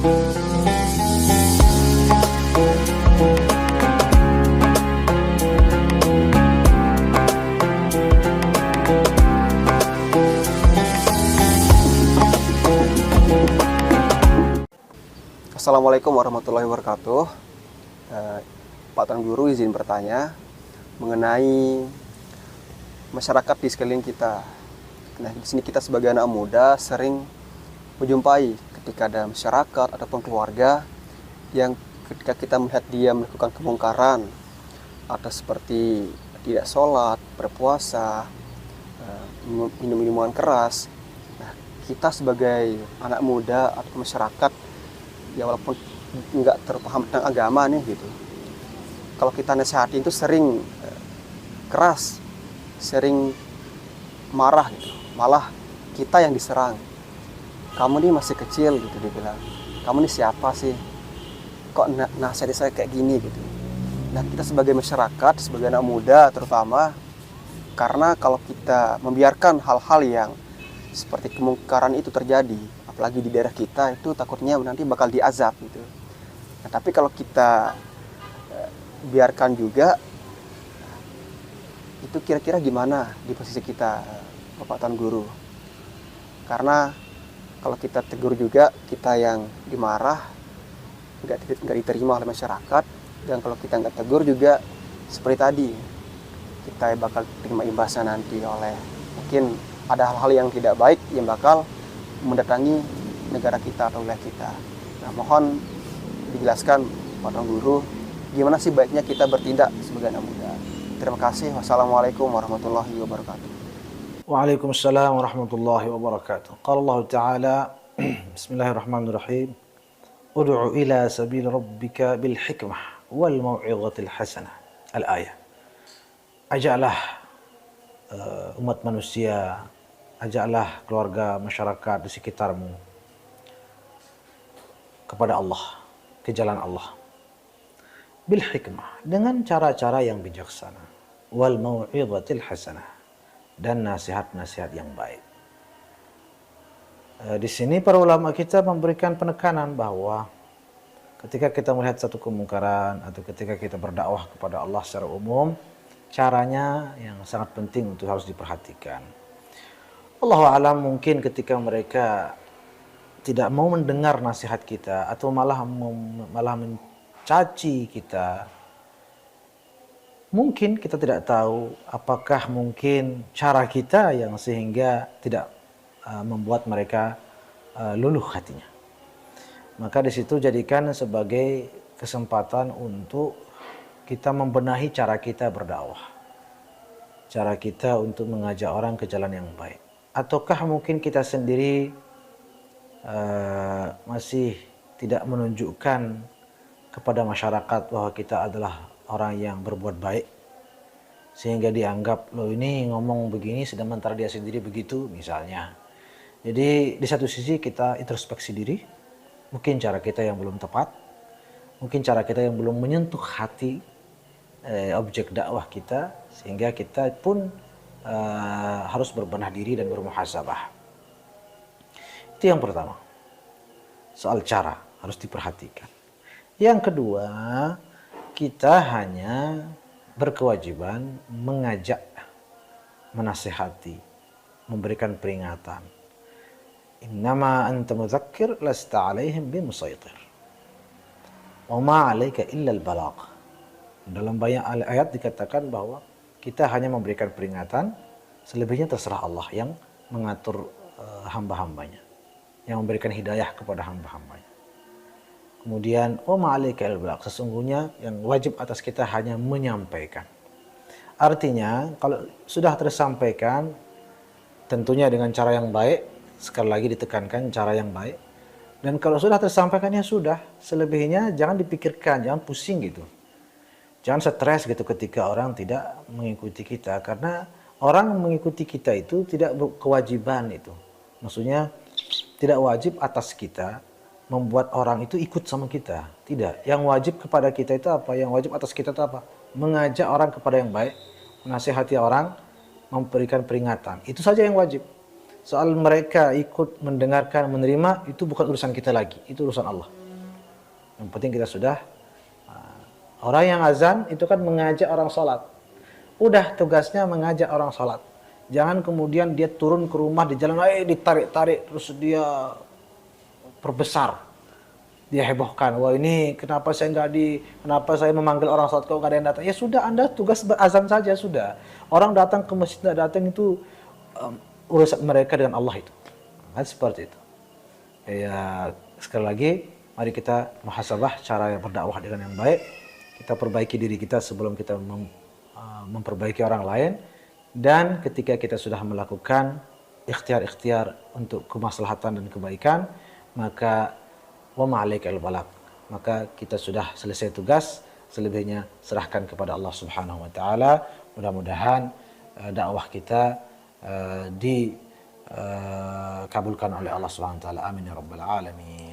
Assalamualaikum warahmatullahi wabarakatuh. Pak Tuan Guru izin bertanya mengenai masyarakat di sekeliling kita. Nah, di sini kita sebagai anak muda sering menjumpai ketika ada masyarakat ataupun keluarga yang ketika kita melihat dia melakukan kemungkaran atau seperti tidak sholat, berpuasa, minum minuman keras. Nah, kita sebagai anak muda atau masyarakat ya walaupun nggak terpaham tentang agama nih gitu, kalau kita nasihati itu sering keras, sering marah gitu, malah kita yang diserang. Kamu nih masih kecil gitu, dia bilang, kamu nih siapa sih kok nasihati saya kayak gini gitu. Nah, kita sebagai masyarakat, sebagai anak muda terutama, karena kalau kita membiarkan hal-hal yang seperti kemungkaran itu terjadi, apalagi di daerah kita, itu takutnya nanti bakal diazab gitu. Nah, tapi kalau kita biarkan juga, itu kira-kira gimana di posisi kita, Bapak Tuan Guru? Karena kalau kita tegur juga, kita yang dimarah, nggak diterima oleh masyarakat. Dan kalau kita nggak tegur juga, seperti tadi, kita bakal terima imbasnya nanti oleh mungkin ada hal-hal yang tidak baik yang bakal mendatangi negara kita atau wilayah kita. Nah, mohon dijelaskan Pak Tuan Guru, gimana sih baiknya kita bertindak sebagai anak muda. Terima kasih. Wassalamualaikum warahmatullahi wabarakatuh. Waalaikumsalam warahmatullahi wabarakatuh. Qala Allah Ta'ala, Bismillahirrahmanirrahim. Ud'u ila sabil rabbika bil hikmah wal mau'izatil hasanah. Al-ayah. Ajaklah umat manusia, ajaklah keluarga, masyarakat di sekitarmu kepada Allah, ke jalan Allah. Bil hikmah, dengan cara-cara yang bijaksana. Wal mau'izatil hasanah, dan nasihat-nasihat yang baik. Di sini para ulama kita memberikan penekanan bahwa ketika kita melihat satu kemungkaran atau ketika kita berdakwah kepada Allah secara umum, caranya yang sangat penting untuk harus diperhatikan. Allahu a'lam, mungkin ketika mereka tidak mau mendengar nasihat kita atau malah mencaci kita, mungkin kita tidak tahu apakah mungkin cara kita yang sehingga tidak membuat mereka luluh hatinya. Maka di situ jadikan sebagai kesempatan untuk kita membenahi cara kita berdakwah, cara kita untuk mengajak orang ke jalan yang baik. Ataukah mungkin kita sendiri masih tidak menunjukkan kepada masyarakat bahwa kita adalah orang yang berbuat baik, sehingga dianggap, loh ini ngomong begini sementara dia sendiri begitu misalnya. Jadi di satu sisi kita introspeksi diri, mungkin cara kita yang belum tepat, mungkin cara kita yang belum menyentuh hati objek dakwah kita, sehingga kita pun harus berbenah diri dan bermuhasabah. Itu yang pertama, soal cara harus diperhatikan. Yang kedua, kita hanya berkewajiban mengajak, menasihati, memberikan peringatan. Innama anta mudzakkir lasta 'alaihim bimusaitir. Wa ma 'alaika illa al-balagh. Dalam banyak ayat dikatakan bahwa kita hanya memberikan peringatan, selebihnya terserah Allah yang mengatur hamba-hambanya, yang memberikan hidayah kepada hamba-hambanya. Kemudian, wa ma 'alaika illa al-balagh, sesungguhnya yang wajib atas kita hanya menyampaikan. Artinya, kalau sudah tersampaikan, tentunya dengan cara yang baik, sekali lagi ditekankan cara yang baik. Dan kalau sudah tersampaikan ya sudah, selebihnya jangan dipikirkan, jangan pusing gitu. Jangan stres gitu ketika orang tidak mengikuti kita, karena orang mengikuti kita itu tidak kewajiban itu. Maksudnya tidak wajib atas kita membuat orang itu ikut sama kita. Tidak. Yang wajib kepada kita itu apa? Yang wajib atas kita itu apa? Mengajak orang kepada yang baik, menasihati orang, memberikan peringatan. Itu saja yang wajib. Soal mereka ikut mendengarkan, menerima, itu bukan urusan kita lagi, itu urusan Allah. Yang penting kita sudah, orang yang azan itu kan mengajak orang sholat. Udah tugasnya mengajak orang sholat. Jangan kemudian dia turun ke rumah di jalan, ditarik-tarik, terus dia perbesar. Dia hebohkan, wah ini kenapa saya memanggil orang sholat kok gak ada yang datang. Ya sudah, Anda tugas berazan saja sudah. Orang datang ke masjid tidak datang itu urusan mereka dengan Allah itu. Kan seperti itu. Ya sekali lagi, mari kita muhasabah cara berdakwah dengan yang baik. Kita perbaiki diri kita sebelum kita memperbaiki orang lain. Dan ketika kita sudah melakukan ikhtiar-ikhtiar untuk kemaslahatan dan kebaikan, maka wa ma'alaikal balagh, maka kita sudah selesai tugas, selebihnya serahkan kepada Allah Subhanahu wa taala. Mudah-mudahan dakwah kita dikabulkan oleh Allah Subhanahu wa taala. Amin ya rabbal alamin.